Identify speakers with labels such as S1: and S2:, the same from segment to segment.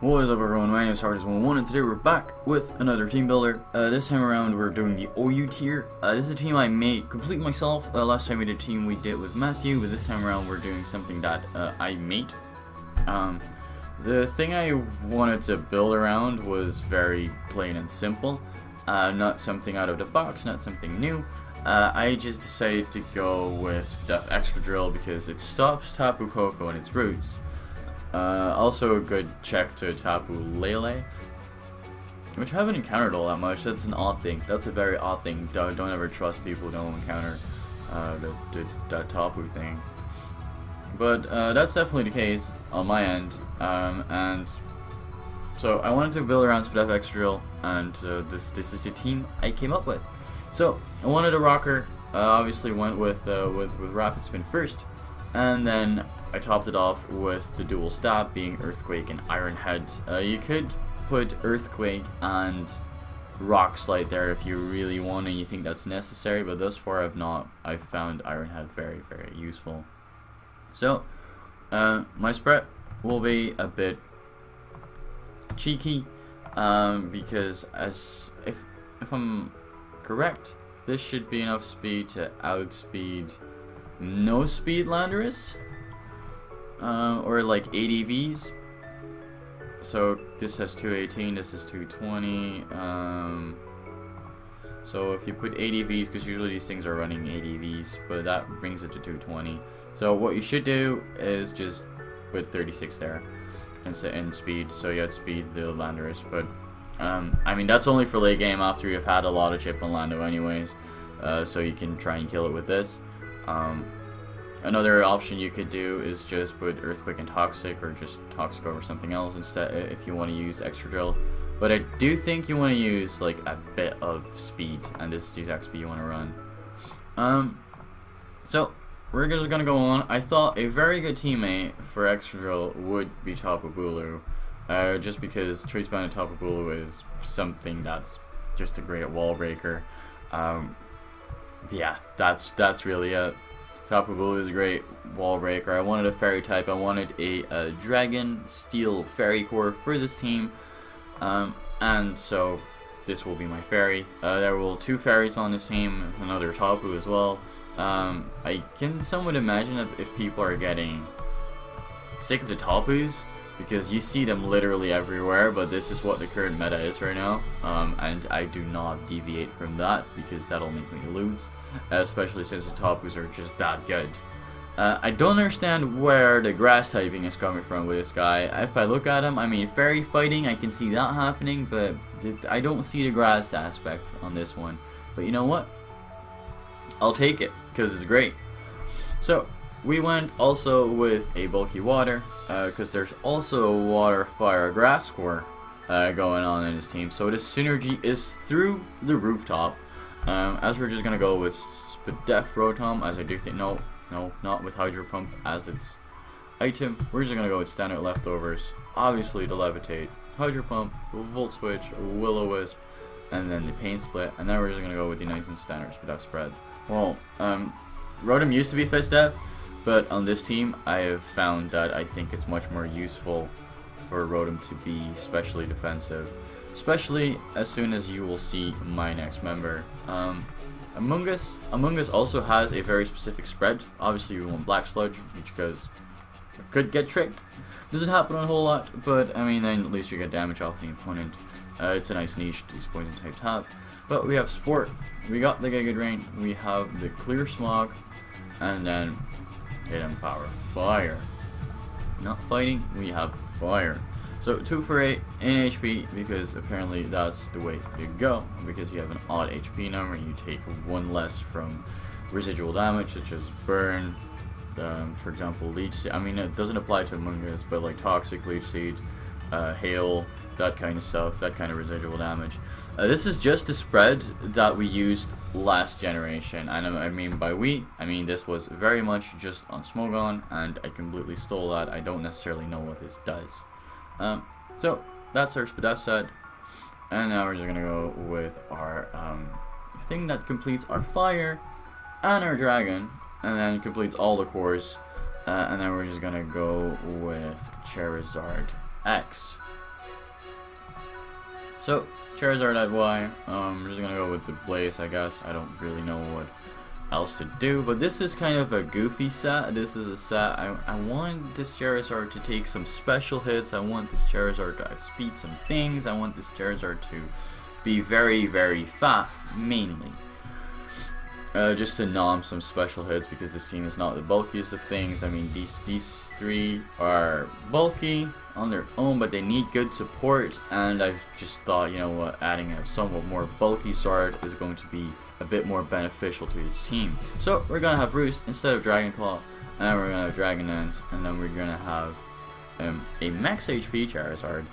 S1: What is up everyone, my name is Hardest11 and today we're back with another team builder. This time around we're doing the OU tier. This is a team I made completely myself. Last time we did a team we did with Matthew, but this time around we're doing something that I made. The thing I wanted to build around was very plain and simple. Not something out of the box, not something new. I just decided to go with Excadrill because it stops Tapu Koko in its roots. Also a good check to Tapu Lele, which I haven't encountered all that much. That's an odd thing. That's a very odd thing. Don't ever trust people who don't encounter that Tapu thing. But that's definitely the case on my end. And so I wanted to build around Excadrill, and this is the team I came up with. So I wanted a rocker. Obviously went with Rapid Spin first, and then I topped it off with the dual stab being Earthquake and Iron Head. You could put Earthquake and Rock Slide there if you really want and you think that's necessary, but thus far I've found Iron Head very, very useful. So my spread will be a bit cheeky because if I'm correct, this should be enough speed to outspeed no speed Landorus. Or like ADVs. So this has 218, this is 220. So if you put ADVs, because usually these things are running ADVs, but that brings it to 220. So what you should do is just put 36 there in speed, so you outspeed the Landorus. But I mean that's only for late game after you've had a lot of chip on Lando anyways. So you can try and kill it with this. Another option you could do is just put Earthquake and Toxic, or just Toxic over something else instead if you want to use Excadrill. But I do think you want to use like a bit of speed, and this is the exact speed you want to run. So we're just gonna go on. I thought a very good teammate for Excadrill would be Tapu Bulu, just because Choice Band Tapu Bulu is something that's just a great wall breaker. Yeah, that's really it. Tapu Bulu is a great wall breaker. I wanted a fairy type. I wanted a dragon steel fairy core for this team, and so this will be my fairy. There will 2 fairies on this team, another Tapu as well. I can somewhat imagine that if people are getting sick of the Tapus, because you see them literally everywhere, but this is what the current meta is right now, and I do not deviate from that because that'll make me lose. Especially since the Tapus are just that good. I don't understand where the grass typing is coming from with this guy. If I look at him, I mean fairy fighting, I can see that happening, but I don't see the grass aspect on this one. But you know what? I'll take it, because it's great. So, we went also with a bulky water, because there's also a water, fire, grass core going on in this team. So the synergy is through the rooftop. As we're just gonna go with Spadef Rotom, as I do think no, not with Hydro Pump as its item. We're just gonna go with standard leftovers. Obviously the Levitate, Hydro Pump, Volt Switch, Will-O-Wisp, and then the Pain Split. And then we're just gonna go with the nice and standard Spadef spread. Well, Rotom used to be Fistef, but on this team I have found that I think it's much more useful for Rotom to be specially defensive. Especially as soon as you will see my next member. Among Us also has a very specific spread. Obviously you want Black Sludge because it could get tricked. Doesn't happen a whole lot, but I mean then at least you get damage off the opponent. It's a nice niche these poison types have. But we have Sport, we got the Giga Drain, we have the Clear Smog, and then Hidden Power Fire. Not fighting, we have Fire. So 2 for 8 in HP, because apparently that's the way to go. Because you have an odd HP number, you take 1 less from residual damage, such as Burn, for example, Leech Seed. I mean, it doesn't apply to Among Us, but like Toxic, Leech Seed, Hail, that kind of stuff, that kind of residual damage. This is just the spread that we used last generation, and I mean by we, I mean this was very much just on Smogon, and I completely stole that. I don't necessarily know what this does. So that's our Spadef set, and now we're just gonna go with our thing that completes our fire and our dragon, and then completes all the cores, and then we're just gonna go with Charizard X. So, Charizard at Y. I'm just gonna go with the Blaze, I guess. I don't really know what else to do, but this is kind of a goofy set. This is a set I want this Charizard to take some special hits. I want this Charizard to outspeed some things. I want this Charizard to be very, very fat, mainly. Just to nom some special hits, because this team is not the bulkiest of things. I mean, these three are bulky on their own, but they need good support, and I've just thought, you know what, adding a somewhat more bulky Zard is going to be a bit more beneficial to this team. So we're gonna have Roost instead of Dragon Claw, and then we're gonna have Dragon Dance, and then we're gonna have a max HP Charizard.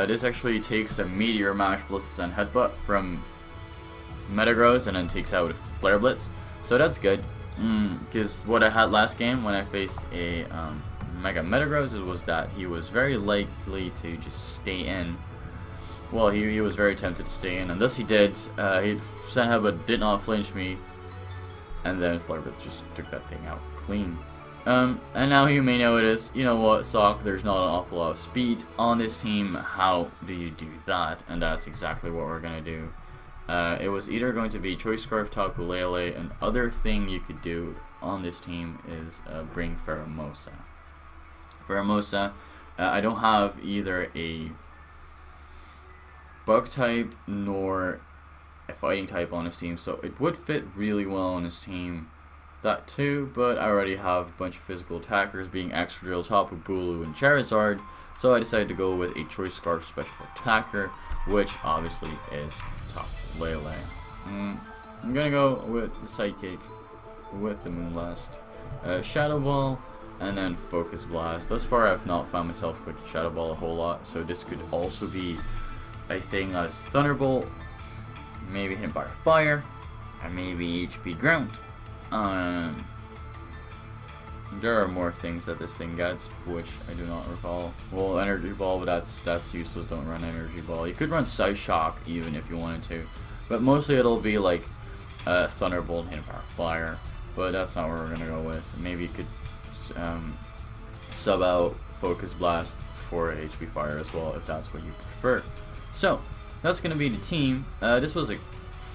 S1: This actually takes a Meteor Mash, Blisters, and Headbutt from Metagross, and then takes out Flare Blitz, so that's good. Because what I had last game when I faced a Mega Metagross was that he was very likely to just stay in. Well, he was very tempted to stay in, and thus he did. He sent Headbutt, did not flinch me, and then Flare Blitz just took that thing out clean. And now you may notice, you know what, Sock, there's not an awful lot of speed on this team. How do you do that? And that's exactly what we're gonna do. It was either going to be Choice Scarf, Tapu Lele, and other thing you could do on this team is bring Pheromosa. Pheromosa, I don't have either a Bug type nor a Fighting type on this team, so it would fit really well on this team. That too, but I already have a bunch of physical attackers, being Excadrill, Tapu Bulu, and Charizard, so I decided to go with a Choice Scarf special attacker, which obviously is Tapu Lele. I'm gonna go with the Psychic, with the Moonblast, Shadow Ball, and then Focus Blast. Thus far I've not found myself clicking Shadow Ball a whole lot, so this could also be a thing as Thunderbolt, maybe Hit by Fire, and maybe HP Ground. There are more things that this thing gets, which I do not recall. Well, Energy Ball, but that's useless. Don't run Energy Ball. You could run Psy Shock even if you wanted to, but mostly it'll be like Thunderbolt and Hit by Fire. But that's not what we're gonna go with. Maybe you could sub out Focus Blast for HP Fire as well if that's what you prefer. So that's gonna be the team. This was a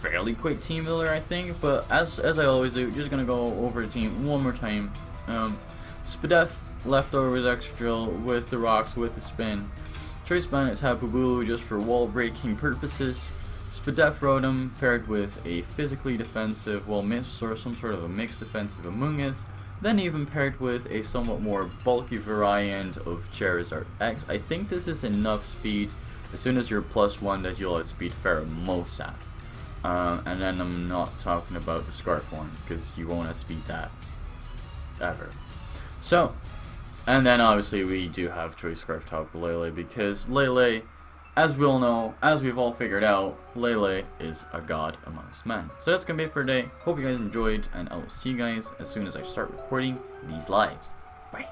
S1: fairly quick team builder, I think, but as I always do, just gonna go over the team one more time. Spadef leftovers Excadrill with the rocks with the spin. Choice Bandit Tapu Bulu just for wall breaking purposes. Spadef Rotom paired with a physically defensive, well, or some sort of a mixed defensive Amoonguss. Then even paired with a somewhat more bulky variant of Charizard X. I think this is enough speed as soon as you're +1 that you'll outspeed Pheromosa. And then I'm not talking about the Scarf one, because you won't outspeed that ever. So, and then obviously we do have Choice Scarf Tapu Lele, because Lele, as we all know, as we've all figured out, Lele is a god amongst men. So that's gonna be it for today. Hope you guys enjoyed, and I will see you guys as soon as I start recording these lives. Bye.